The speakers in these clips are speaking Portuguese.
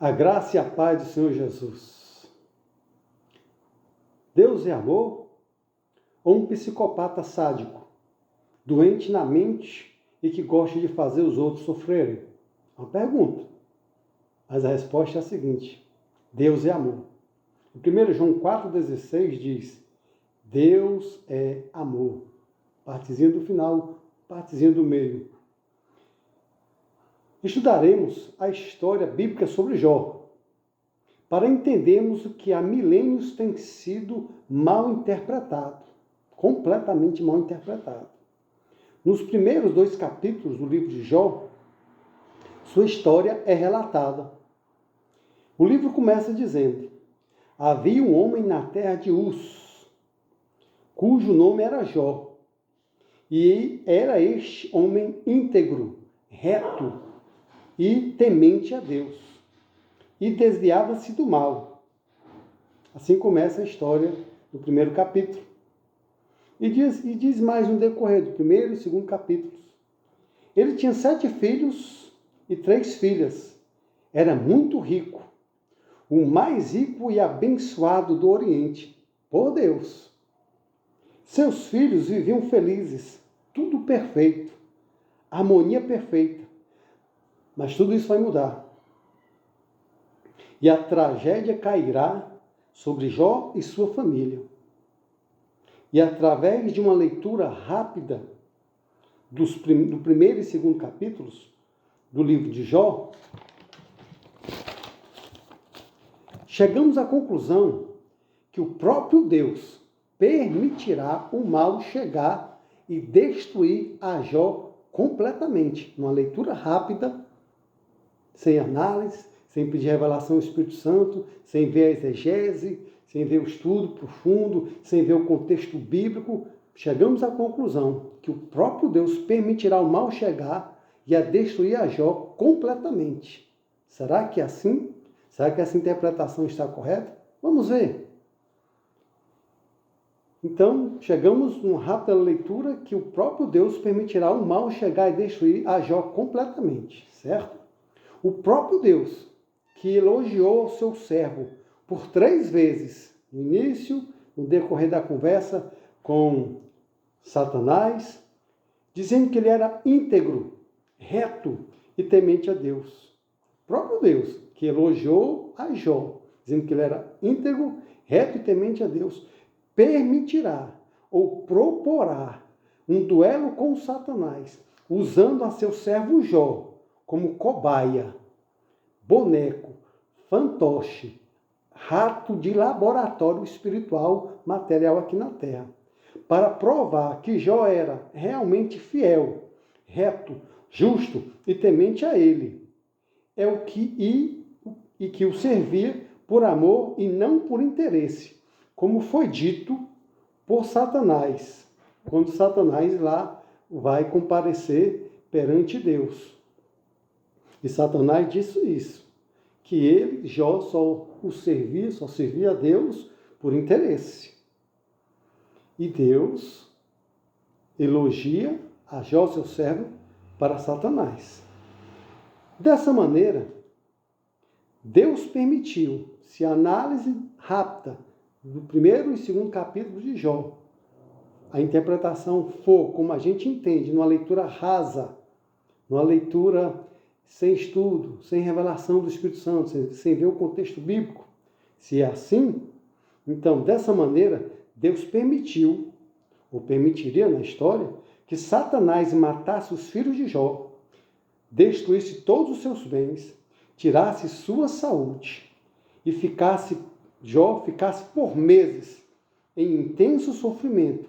A graça e a paz do Senhor Jesus. Deus é amor ou um psicopata sádico, doente na mente e que gosta de fazer os outros sofrerem? Uma pergunta. Mas a resposta é a seguinte: Deus é amor. Em 1 João 4,16 diz: Deus é amor. Partezinho do final, partezinho do meio. Estudaremos a história bíblica sobre Jó, para entendermos o que há milênios tem sido mal interpretado, completamente mal interpretado. Nos primeiros 2 capítulos do livro de Jó, sua história é relatada. O livro começa dizendo: havia um homem na terra de Uz, cujo nome era Jó, e era este homem íntegro, reto e temente a Deus, e desviava-se do mal. Assim começa a história do primeiro capítulo. E diz mais no decorrer do primeiro e segundo capítulos. Ele tinha 7 filhos e 3 filhas. Era muito rico, o mais rico e abençoado do Oriente, por Deus. Seus filhos viviam felizes, tudo perfeito, harmonia perfeita. Mas tudo isso vai mudar. E a tragédia cairá sobre Jó e sua família. E através de uma leitura rápida do primeiro e segundo capítulos do livro de Jó, chegamos à conclusão que o próprio Deus permitirá o mal chegar e destruir a Jó completamente. Numa leitura rápida, sem análise, sem pedir revelação ao Espírito Santo, sem ver a exegese, sem ver o estudo profundo, sem ver o contexto bíblico, chegamos à conclusão que o próprio Deus permitirá o mal chegar e a destruir a Jó completamente. Será que é assim? Será que essa interpretação está correta? Vamos ver. Então, chegamos numa rápida leitura que o próprio Deus permitirá o mal chegar e destruir a Jó completamente, certo? O próprio Deus, que elogiou o seu servo por 3 vezes, no início, no decorrer da conversa com Satanás, dizendo que ele era íntegro, reto e temente a Deus. O próprio Deus, que elogiou a Jó, dizendo que ele era íntegro, reto e temente a Deus, permitirá ou proporá um duelo com Satanás, usando a seu servo Jó como cobaia, boneco, fantoche, rato de laboratório espiritual material aqui na Terra, para provar que Jó era realmente fiel, reto, justo e temente a ele. E que o servia por amor e não por interesse, como foi dito por Satanás, quando Satanás lá vai comparecer perante Deus. E Satanás disse isso, que ele, Jó, só servia a Deus por interesse. E Deus elogia a Jó, seu servo, para Satanás. Dessa maneira, Deus permitiu, se a análise rápida do primeiro e segundo capítulo de Jó, a interpretação for como a gente entende, numa leitura rasa, numa leitura sem estudo, sem revelação do Espírito Santo, sem ver o contexto bíblico. Se é assim, então, dessa maneira, Deus permitiu, ou permitiria na história, que Satanás matasse os filhos de Jó, destruísse todos os seus bens, tirasse sua saúde e Jó ficasse por meses em intenso sofrimento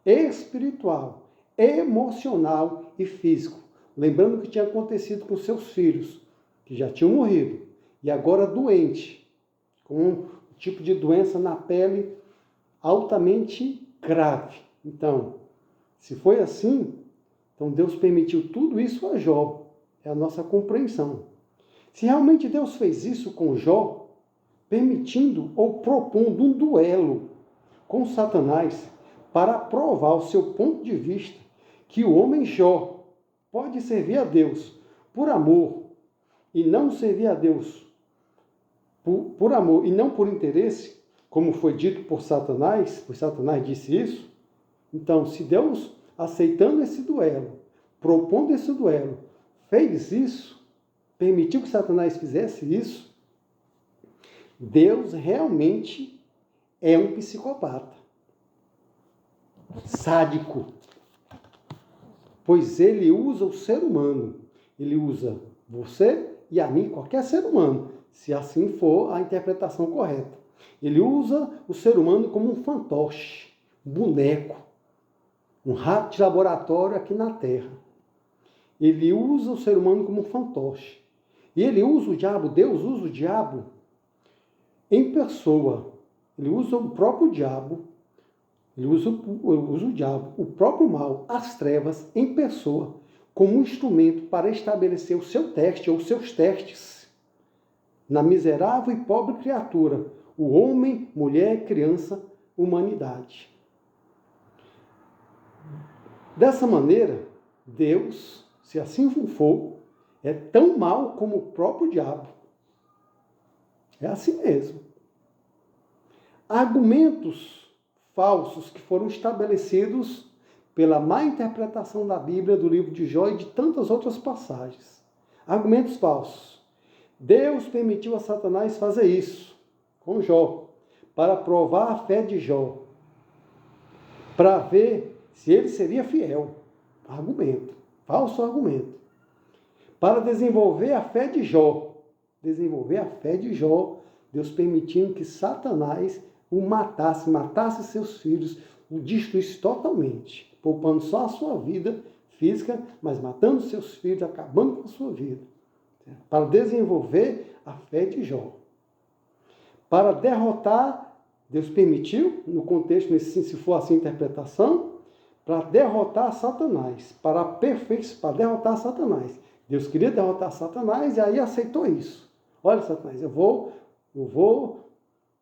espiritual, emocional e físico. Lembrando o que tinha acontecido com seus filhos, que já tinham morrido, e agora doente, com um tipo de doença na pele altamente grave. Então, se foi assim, então Deus permitiu tudo isso a Jó. É a nossa compreensão. Se realmente Deus fez isso com Jó, permitindo ou propondo um duelo com Satanás para provar o seu ponto de vista que o homem Jó pode servir a Deus por amor e não servir a Deus por amor e não por interesse, como foi dito por Satanás, pois Satanás disse isso. Então, se Deus, aceitando esse duelo, propondo esse duelo, fez isso, permitiu que Satanás fizesse isso, Deus realmente é um psicopata, sádico, pois ele usa o ser humano, ele usa você e a mim, qualquer ser humano, se assim for a interpretação correta. Ele usa o ser humano como um fantoche, um boneco, um rato de laboratório aqui na Terra. Ele usa o ser humano como um fantoche. E ele usa o diabo, Deus usa o diabo em pessoa. Ele usa o próprio diabo, ele usa o diabo, o próprio mal, as trevas, em pessoa, como um instrumento para estabelecer o seu teste ou os seus testes na miserável e pobre criatura, o homem, mulher, criança, humanidade. Dessa maneira, Deus, se assim for, é tão mau como o próprio diabo. É assim mesmo. Argumentos falsos que foram estabelecidos pela má interpretação da Bíblia, do livro de Jó e de tantas outras passagens. Argumentos falsos. Deus permitiu a Satanás fazer isso com Jó, para provar a fé de Jó, para ver se ele seria fiel. Argumento, falso argumento. Para desenvolver a fé de Jó. Desenvolver a fé de Jó, Deus permitindo que Satanás o matasse seus filhos, o destruísse totalmente, poupando só a sua vida física, mas matando seus filhos, acabando com a sua vida. Para desenvolver a fé de Jó. Para derrotar, Deus permitiu, no contexto, se for assim a interpretação, para derrotar Satanás, para derrotar Satanás. Deus queria derrotar Satanás e aí aceitou isso. Olha, Satanás, eu vou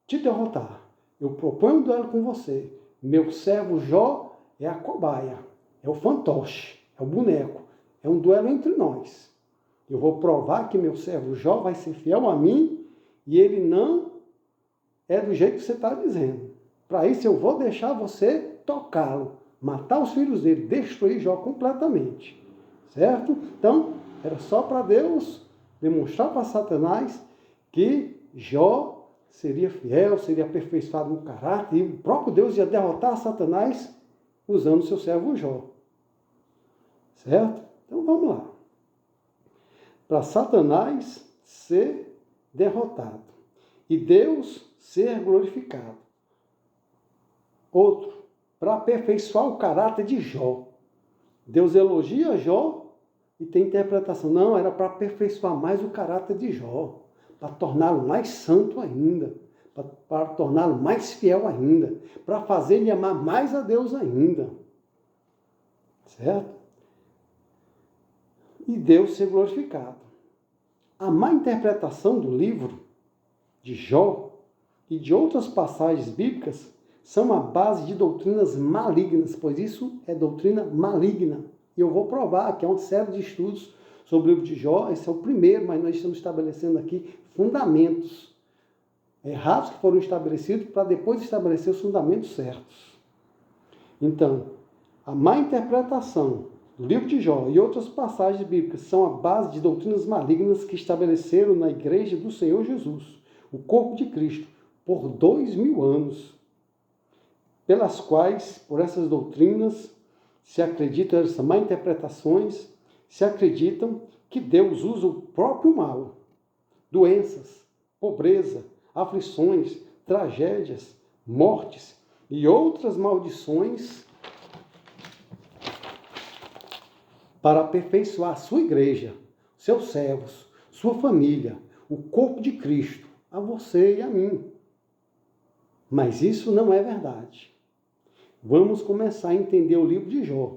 te derrotar. Eu proponho um duelo com você. Meu servo Jó é a cobaia, é o fantoche, é o boneco. É um duelo entre nós. Eu vou provar que meu servo Jó vai ser fiel a mim e ele não é do jeito que você está dizendo. Para isso eu vou deixar você tocá-lo, matar os filhos dele, destruir Jó completamente. Certo? Então, era só para Deus demonstrar para Satanás que Jó seria fiel, seria aperfeiçoado no caráter, e o próprio Deus ia derrotar Satanás usando o seu servo Jó. Certo? Então vamos lá. Para Satanás ser derrotado e Deus ser glorificado. Outro, para aperfeiçoar o caráter de Jó. Deus elogia Jó e tem interpretação. Não, era para aperfeiçoar mais o caráter de Jó, para torná-lo mais santo ainda, para torná-lo mais fiel ainda, para fazer ele amar mais a Deus ainda. Certo? E Deus ser glorificado. A má interpretação do livro de Jó e de outras passagens bíblicas são a base de doutrinas malignas, pois isso é doutrina maligna. E eu vou provar que há uma série de estudos sobre o livro de Jó. Esse é o primeiro, mas nós estamos estabelecendo aqui fundamentos errados que foram estabelecidos para depois estabelecer os fundamentos certos. Então, a má interpretação do livro de Jó e outras passagens bíblicas são a base de doutrinas malignas que estabeleceram na igreja do Senhor Jesus, o corpo de Cristo, por 2000 anos, pelas quais, por essas doutrinas, se acreditam, essas má interpretações, se acreditam que Deus usa o próprio mal, doenças, pobreza, aflições, tragédias, mortes e outras maldições para aperfeiçoar a sua igreja, seus servos, sua família, o corpo de Cristo, a você e a mim. Mas isso não é verdade. Vamos começar a entender o livro de Jó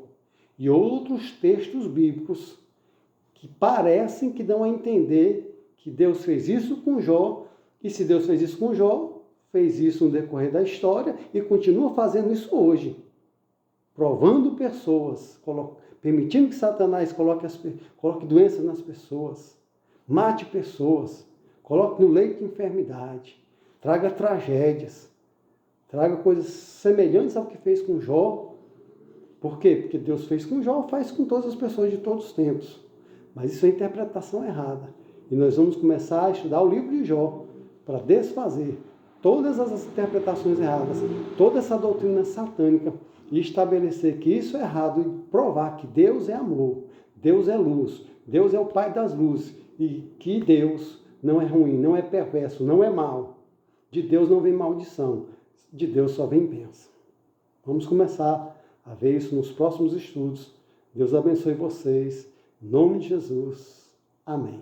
e outros textos bíblicos que parecem que dão a entender que Deus fez isso com Jó, e se Deus fez isso com Jó, fez isso no decorrer da história e continua fazendo isso hoje, provando pessoas, permitindo que Satanás coloque doenças nas pessoas, mate pessoas, coloque no leito de enfermidade, traga tragédias, traga coisas semelhantes ao que fez com Jó. Por quê? Porque Deus fez com Jó, faz com todas as pessoas de todos os tempos. Mas isso é interpretação errada. E nós vamos começar a estudar o livro de Jó para desfazer todas as interpretações erradas, toda essa doutrina satânica e estabelecer que isso é errado e provar que Deus é amor, Deus é luz, Deus é o Pai das luzes e que Deus não é ruim, não é perverso, não é mau. De Deus não vem maldição, de Deus só vem bênção. Vamos começar a ver isso nos próximos estudos. Deus abençoe vocês. Em nome de Jesus. Amém.